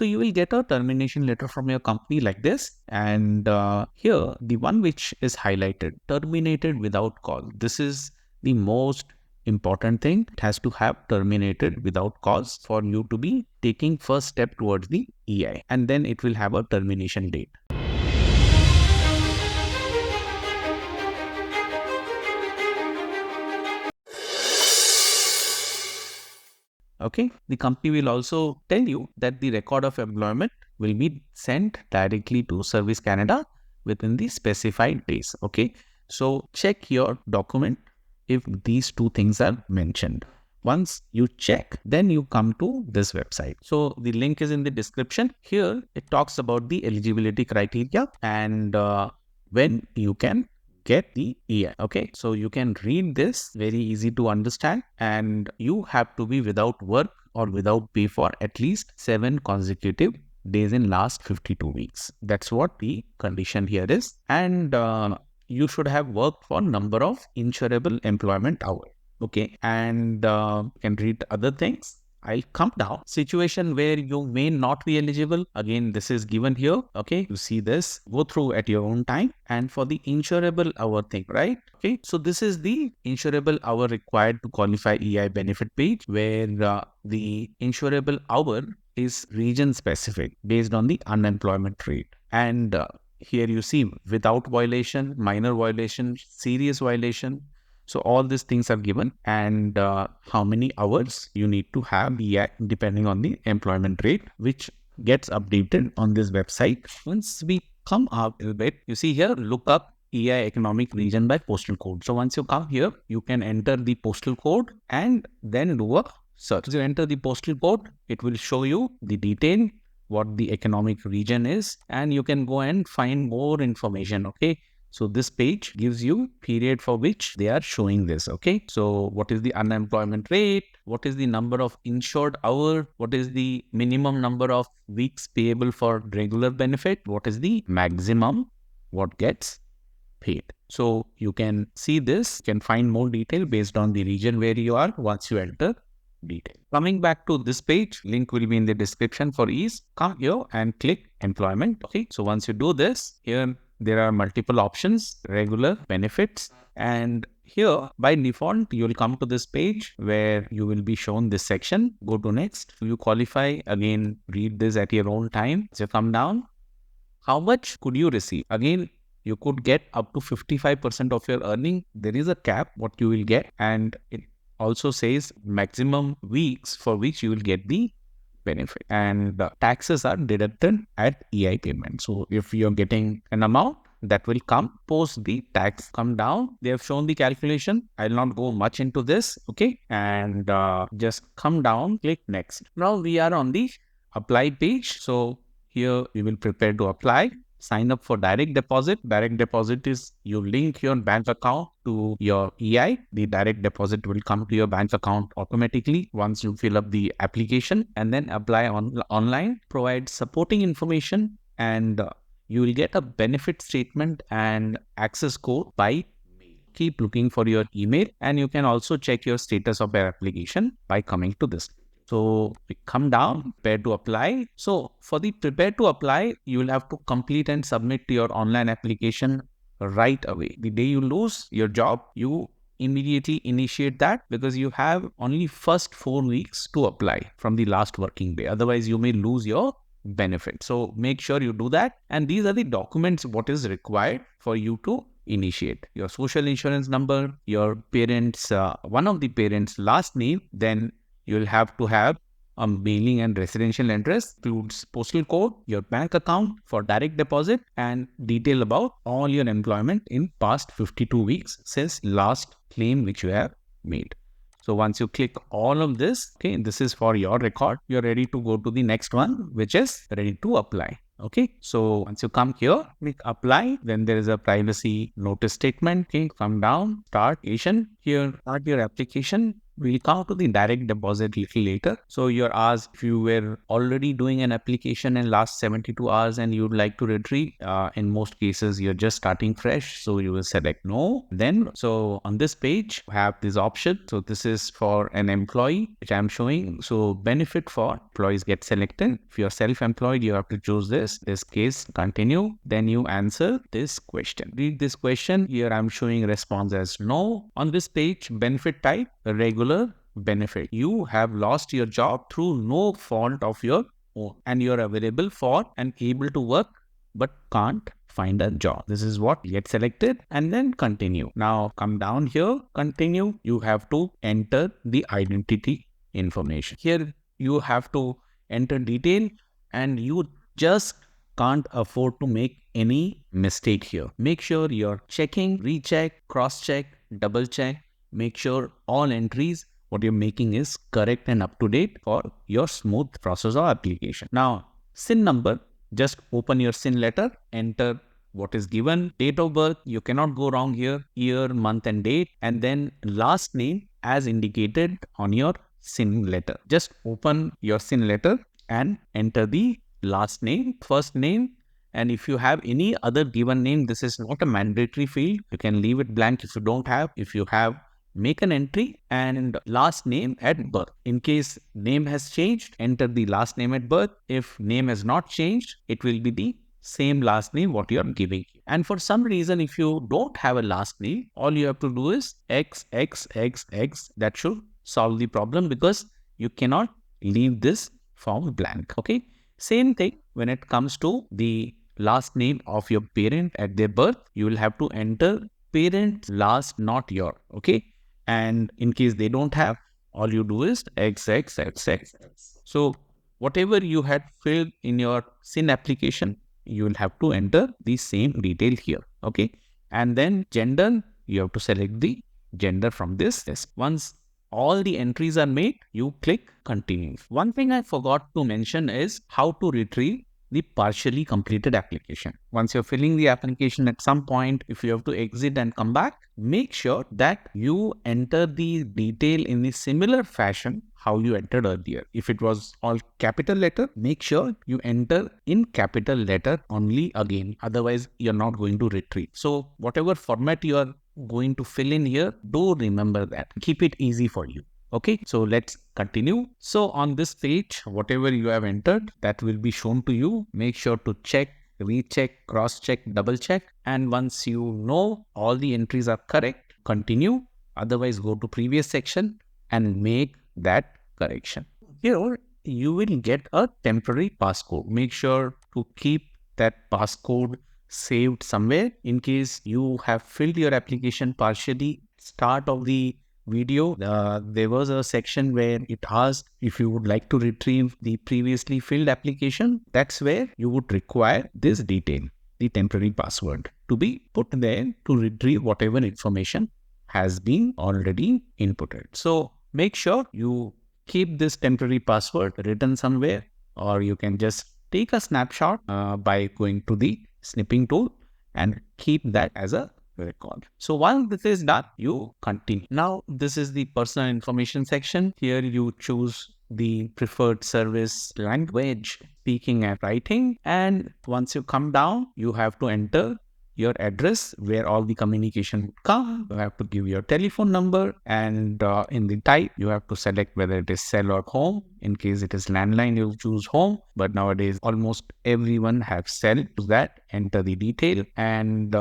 So you will get a termination letter from your company like this. And here, the one which is highlighted, terminated without cause. This is the most important thing. It has to have terminated without cause for you to be taking first step towards the EI. And then it will have a termination date. Okay, the company will also tell you that the record of employment will be sent directly to Service Canada within the specified days. Okay, so check your document if these two things are mentioned. Once you check, then you come to this website. So the link is in the description. Here it talks about the eligibility criteria and when you can get the EI. Okay, so you can read this, very easy to understand, and you have to be without work or without pay for at least 7 consecutive days in last 52 weeks. That's what the condition here is. And you should have worked for number of insurable employment hours. Okay, and you can read other things. I'll come down. Situation where you may not be eligible. Again, this is given here. Okay, you see this. Go through at your own time. And for the insurable hour thing, right? Okay, so this is the insurable hour required to qualify EI benefit page, where the insurable hour is region specific based on the unemployment rate. And here you see without violation, minor violation, serious violation. So all these things are given, and how many hours you need to have depending on the employment rate, which gets updated on this website. Once we come up a little bit, you see here, look up EI economic region by postal code. So once you come here, you can enter the postal code and then do a search. As you enter the postal code, it will show you the detail, what the economic region is, and you can go and find more information. Okay. So this page gives you period for which they are showing this. Okay. So what is the unemployment rate? What is the number of insured hour? What is the minimum number of weeks payable for regular benefit? What is the maximum what gets paid? So you can see this, you can find more detail based on the region where you are once you enter detail. Coming back to this page, link will be in the description for ease. Come here and click employment. Okay. So once you do this, here there are multiple options, regular, benefits, and here by default, you will come to this page where you will be shown this section. Go to next. You qualify, again, read this at your own time. So come down. How much could you receive? Again, you could get up to 55% of your earning. There is a cap what you will get, and it also says maximum weeks for which you will get the benefit, and the taxes are deducted at EI payment. So if you're getting an amount, that will come post the tax come down. They have shown the calculation. I'll not go much into this. Okay. And just come down, click next. Now we are on the apply page. So here we will prepare to apply. Sign up for direct deposit. Direct deposit is you link your bank account to your EI. The direct deposit will come to your bank account automatically once you fill up the application, and then apply online. Provide supporting information, and you will get a benefit statement and access code by mail. Keep looking for your email, and you can also check your status of your application by coming to this. So we come down, prepare to apply. So for the prepare to apply, you will have to complete and submit your online application right away. The day you lose your job, you immediately initiate that, because you have only first 4 weeks to apply from the last working day. Otherwise, you may lose your benefit. So make sure you do that. And these are the documents what is required for you to initiate. Your social insurance number, your parents, one of the parents' last name, then you'll have to have a mailing and residential address, includes postal code, your bank account for direct deposit, and detail about all your employment in past 52 weeks since last claim which you have made. So once you click all of this, okay, this is for your record. You're ready to go to the next one, which is ready to apply. Okay, so once you come here, click apply, then there is a privacy notice statement. Okay, come down, start application. Here, start your application. We'll come to the direct deposit little later. So you're asked if you were already doing an application in last 72 hours and you'd like to retrieve. In most cases, you're just starting fresh. So you will select no. Then, so on this page, you have this option. So this is for an employee, which I'm showing. So benefit for employees get selected. If you're self-employed, you have to choose this case, continue. Then you answer this question. Read this question. Here I'm showing response as no. On this page, benefit type, regular benefit. You have lost your job through no fault of your own and you're available for and able to work but can't find a job. This is what get selected and then continue. Now come down here, continue. You have to enter the identity information. Here you have to enter detail and you just can't afford to make any mistake here. Make sure you're checking, recheck, cross-check, double-check. Make sure all entries what you're making is correct and up to date for your smooth process of application. Now, SIN number, just open your SIN letter, enter what is given, date of birth, you cannot go wrong here, year, month and date, and then last name as indicated on your SIN letter. Just open your SIN letter and enter the last name, first name, and if you have any other given name, this is not a mandatory field. You can leave it blank if you don't have. If you have, make an entry and last name at birth. In case name has changed, enter the last name at birth. If name has not changed, it will be the same last name what you are giving. And for some reason, if you don't have a last name, all you have to do is XXXX. That should solve the problem because you cannot leave this form blank. Okay. Same thing when it comes to the last name of your parent at their birth, you will have to enter parent last, not your. Okay. And in case they don't have, all you do is XXXX. So whatever you had filled in your SIN application, you will have to enter the same detail here. Okay. And then gender, you have to select the gender from this. Once all the entries are made, you click continue. One thing I forgot to mention is how to retrieve the partially completed application. Once you're filling the application at some point, if you have to exit and come back, make sure that you enter the detail in a similar fashion how you entered earlier. If it was all capital letter, make sure you enter in capital letter only again. Otherwise, you're not going to retrieve. So whatever format you are going to fill in here, do remember that. Keep it easy for you. Okay, so let's continue. So on this page, whatever you have entered, that will be shown to you. Make sure to check, recheck, cross-check, double-check. And once you know all the entries are correct, continue. Otherwise, go to previous section and make that correction. Here, you will get a temporary passcode. Make sure to keep that passcode saved somewhere in case you have filled your application partially. Start of the video, there was a section where it asked if you would like to retrieve the previously filled application. That's where you would require this detail, the temporary password, to be put there to retrieve whatever information has been already inputted. So make sure you keep this temporary password written somewhere, or you can just take a snapshot by going to the snipping tool and keep that as a record. So while this is done, you continue. Now, this is the personal information section. Here you choose the preferred service language, speaking and writing. And once you come down, you have to enter your address where all the communication would come. You have to give your telephone number, and in the type, you have to select whether it is cell or home. In case it is landline, you'll choose home. But nowadays, almost everyone has cell. To that, enter the detail. And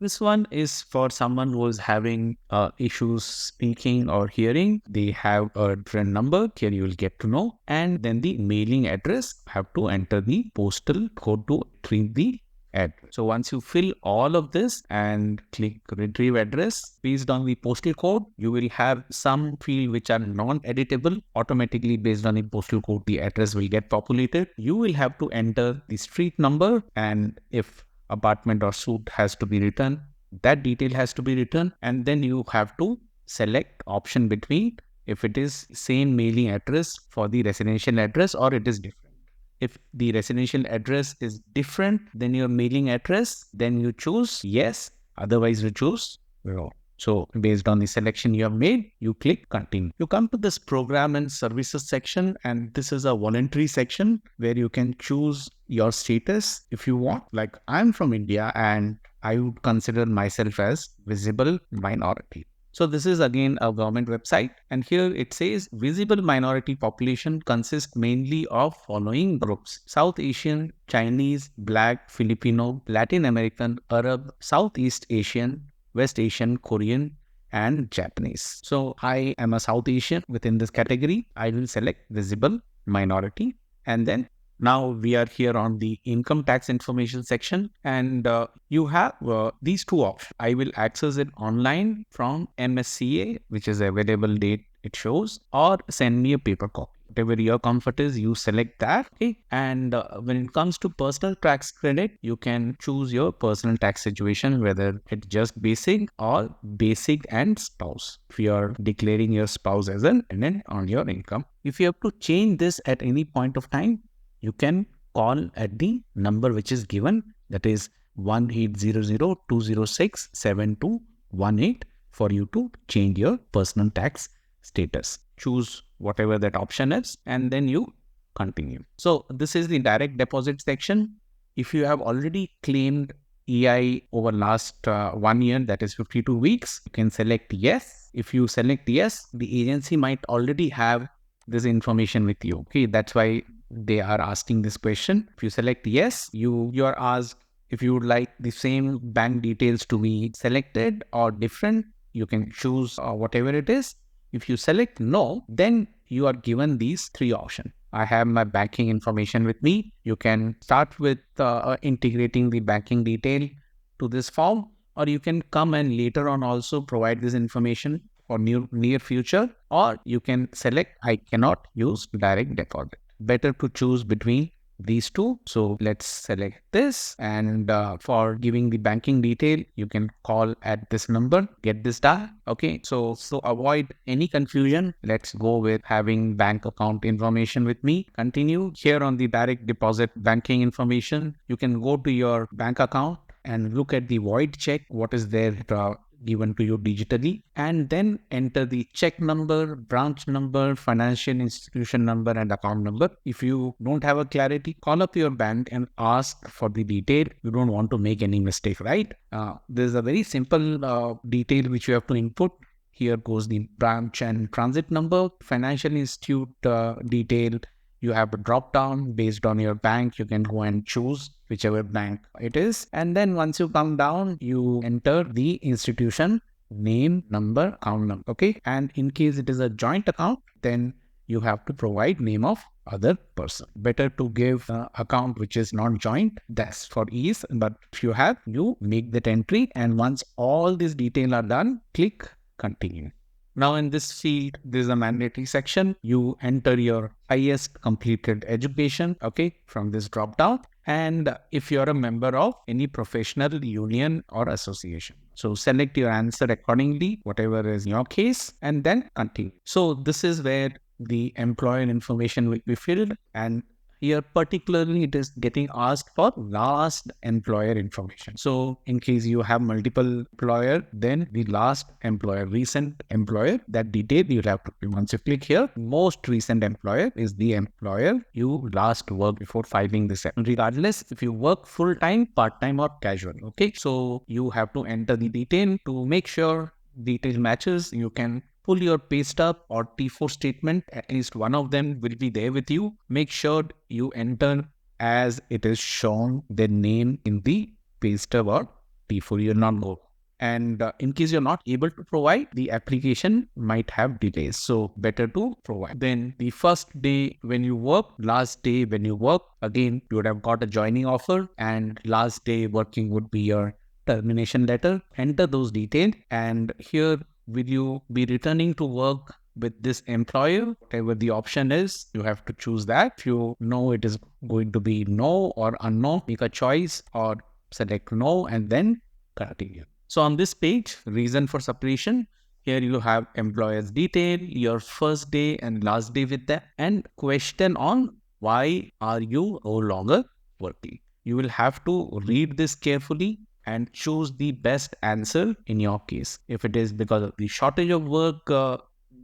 this one is for someone who is having issues speaking or hearing. They have a different number. Here you will get to know. And then the mailing address, have to enter the postal code to retrieve the address. So once you fill all of this and click retrieve address based on the postal code, you will have some field which are non-editable. Automatically based on the postal code, the address will get populated. You will have to enter the street number, and if apartment or suite has to be written, that detail has to be written, and then you have to select option between if it is same mailing address for the residential address or it is different. If the residential address is different than your mailing address, then you choose yes, otherwise you choose no. So based on the selection you have made, you click continue. You come to this program and services section, and this is a voluntary section where you can choose your status if you want. Like I'm from India and I would consider myself as visible minority. So this is again a government website, and here it says visible minority population consists mainly of following groups: South Asian, Chinese, Black, Filipino, Latin American, Arab, Southeast Asian, West Asian, Korean, and Japanese. So I am a South Asian within this category. I will select visible minority, and then now we are here on the income tax information section, and you have these two options. I will access it online from MSCA, which is available date it shows, or send me a paper copy. Whatever your comfort is, you select that. Okay. And when it comes to personal tax credit, you can choose your personal tax situation, whether it's just basic or basic and spouse. If you are declaring your spouse as an dependent on your income, if you have to change this at any point of time, you can call at the number which is given, that is 1-800-206-7218 for you to change your personal tax status. Choose whatever that option is, and then you continue. So this is the direct deposit section. If you have already claimed EI over last 1 year, that is 52 weeks, you can select yes. If you select yes, the agency might already have this information with you. Okay, that's why they are asking this question. If you select yes, you are asked if you would like the same bank details to be selected or different. You can choose whatever it is. If you select no, then you are given these three options. I have my banking information with me. You can start with integrating the banking detail to this form, or you can come and later on also provide this information for near future, or you can select I cannot use direct deposit. Better to choose between these two. So let's select this, and for giving the banking detail, you can call at this number, get this done. Okay, so avoid any confusion, let's go with having bank account information with me. Continue. Here on the direct deposit banking information, you can go to your bank account and look at the void check, what is there given to you digitally, and then enter the check number, branch number, financial institution number, and account number. If you don't have a clarity, call up your bank and ask for the detail. You don't want to make any mistake, right? There's a very simple detail which you have to input. Here goes the branch and transit number, financial institute detail. You have a drop down based on your bank. You can go and choose whichever bank it is. And then once you come down, you enter the institution name, number, account number. Okay. And in case it is a joint account, then you have to provide name of other person. Better to give account which is not joint. That's for ease. But if you have, you make that entry. And once all these details are done, click continue. Now in this field, there's a mandatory section. You enter your highest completed education, okay, from this drop down. And if you're a member of any professional union or association. So select your answer accordingly, whatever is your case, and then continue. So this is where the employer information will be filled, and here particularly it is getting asked for last employer information. So in case you have multiple employer, then the last employer, recent employer, that detail you have to put. Once you click here, most recent employer is the employer you last worked before filing this, regardless if you work full-time, part-time, or casual. Okay, so you have to enter the detail to make sure detail matches. You can pull your pay stub or T4 statement, at least one of them will be there with you. Make sure you enter as it is shown the name in the pay stub or T4. You'll not go. And in case you're not able to provide, the application might have delays. So better to provide. Then the first day when you work, last day when you work, again, you would have got a joining offer, and last day working would be your termination letter. Enter those details, and here will you be returning to work with this employer? Whatever the option is, you have to choose that. If you know it is going to be no or unknown, make a choice or select no and then continue. So on this page, reason for separation, here you have employer's detail, your first day and last day with them, and question on why are you no longer working. You will have to read this carefully and choose the best answer in your case. If it is because of the shortage of work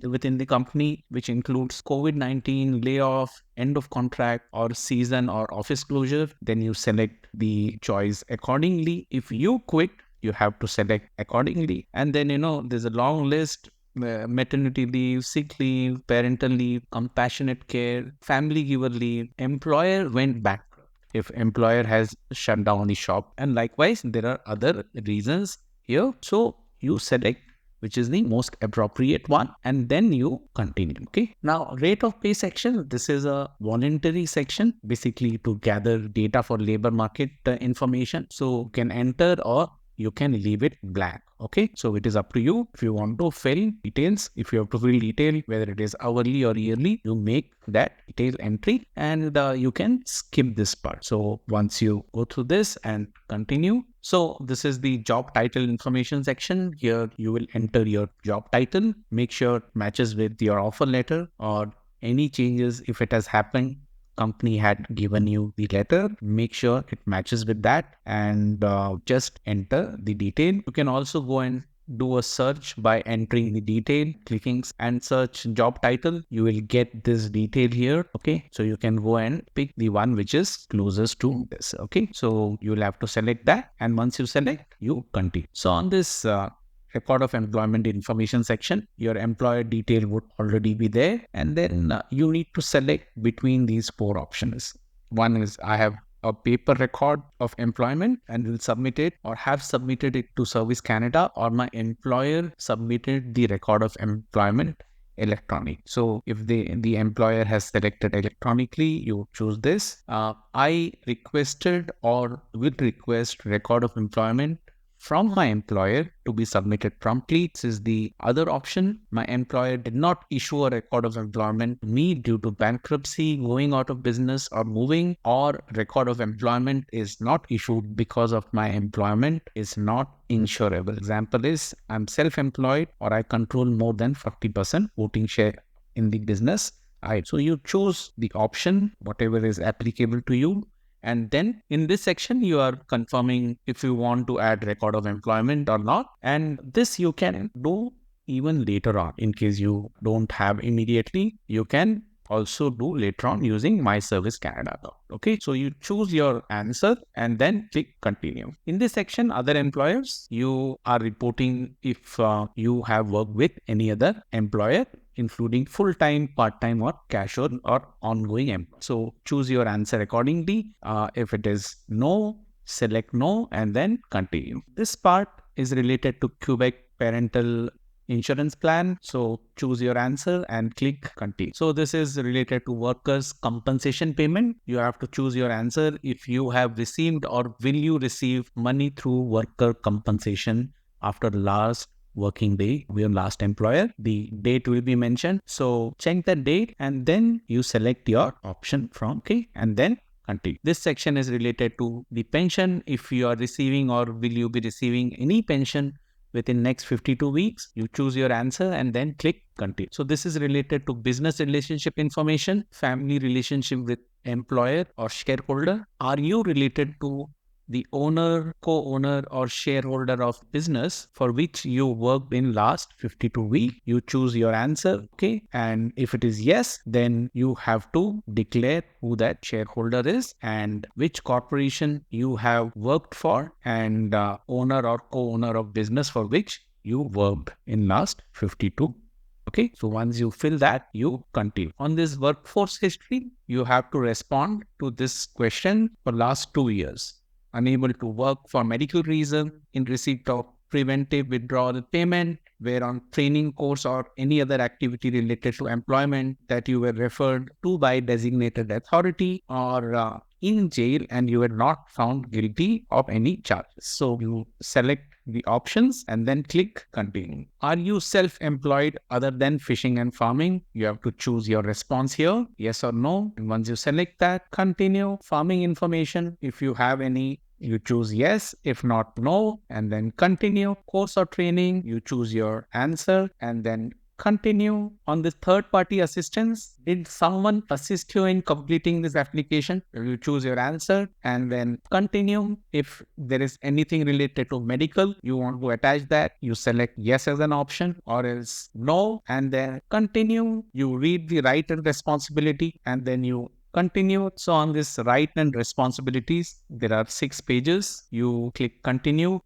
within the company, which includes COVID-19, layoff, end of contract, or season or office closure, then you select the choice accordingly. If you quit, you have to select accordingly. And then, there's a long list: maternity leave, sick leave, parental leave, compassionate care, family giver leave, employer went bankrupt, if employer has shut down the shop. And likewise, there are other reasons here. So you select which is the most appropriate one, and then you continue. Okay. Now, rate of pay section, this is a voluntary section, basically to gather data for labor market information. So you can enter or you can leave it blank. Okay, so it is up to you. If you want to fill details, if you have to fill detail, whether it is hourly or yearly, you make that detail entry, and you can skip this part. So once you go through this and continue, so this is the job title information section. Here you will enter your job title, make sure it matches with your offer letter, or any changes if it has happened, company had given you the letter, make sure it matches with that, and just enter the detail. You can also go and do a search by entering the detail, clicking and search job title. You will get this detail here. Okay, so you can go and pick the one which is closest to this. Okay, so you will have to select that, and once you select, you continue. So on this record of employment information section, your employer detail would already be there, and then you need to select between these four options. One is, I have a paper record of employment and will submit it or have submitted it to Service Canada, or my employer submitted the record of employment electronic. So if the employer has selected electronically, you choose this. I requested or will request record of employment from my employer to be submitted promptly. This is the other option. My employer did not issue a record of employment to me due to bankruptcy, going out of business, or moving, or record of employment is not issued because of my employment is not insurable. Example is, I'm self-employed or I control more than 40% voting share in the business. So you choose the option, whatever is applicable to you. And then in this section, you are confirming if you want to add record of employment or not. And this you can do even later on. In case you don't have immediately, you can also do later on using My Service Canada. Okay, so you choose your answer and then click continue. In this section, other employers, you are reporting if you have worked with any other employer, including full-time, part-time, or casual or ongoing employee. So choose your answer accordingly. If it is no, select no and then continue. This part is related to Quebec parental insurance plan. So choose your answer and click continue. So this is related to workers' compensation payment. You have to choose your answer if you have received or will you receive money through worker compensation after last working day with your last employer. The date will be mentioned. So check the date and then you select your option from, okay, and then continue. This section is related to the pension. If you are receiving or will you be receiving any pension within next 52 weeks, you choose your answer and then click continue. So this is related to business relationship information, family relationship with employer or shareholder. Are you related to the owner, co-owner, or shareholder of business for which you worked in last 52 weeks? You choose your answer, okay? And if it is yes, then you have to declare who that shareholder is and which corporation you have worked for, and owner or co-owner of business for which you worked in last 52. Okay, so once you fill that, you continue. On this workforce history, you have to respond to this question for last 2 years. Unable to work for medical reason, in receipt of preventive withdrawal payment, were on training course or any other activity related to employment that you were referred to by designated authority, or in jail and you were not found guilty of any charges. So you select the options and then click continue. Are you self-employed other than fishing and farming? You have to choose your response here, yes or no. And once you select that, continue. Farming information, if you have any, you choose yes, if not, no, and then continue. Course or training, you choose your answer and then continue. On this third-party assistance, did someone assist you in completing this application? You choose your answer and then continue. If there is anything related to medical, you want to attach that, you select yes as an option or else no, and then continue. You read the right and responsibility and then you continue. So on this right and responsibilities, there are 6 pages. You click continue.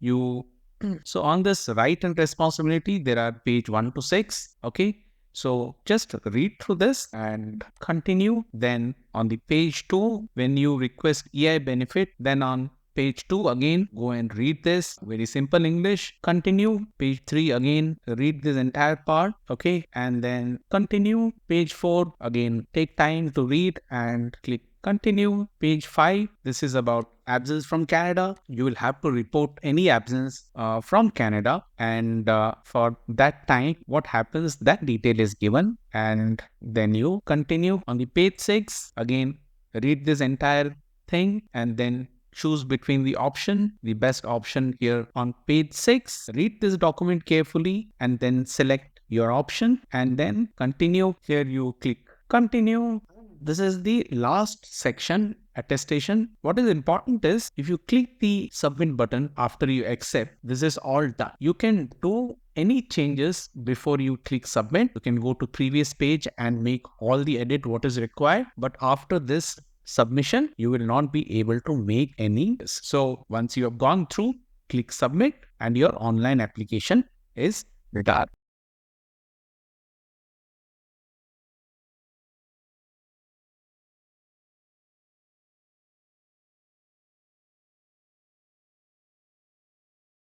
So on this right and responsibility, there are page 1 to 6. Okay. So just read through this and continue. Then on the page 2, when you request EI benefit, then on page 2 again, go and read this. Very simple English. Continue. Page 3 again, read this entire part. Okay. And then continue. Page 4 again, take time to read and click continue. Page 5, this is about absence from Canada. You will have to report any absence from Canada. And for that time, what happens, that detail is given. And then you continue. On the page 6, again, read this entire thing and then choose between the best option here on page 6. Read this document carefully and then select your option and then continue. Here you click continue. This is the last section, attestation. What is important is if you click the submit button after you accept, this is all done. You can do any changes before you click submit. You can go to previous page and make all the edit what is required. But after this submission, you will not be able to make any. So once you have gone through, click submit and your online application is done.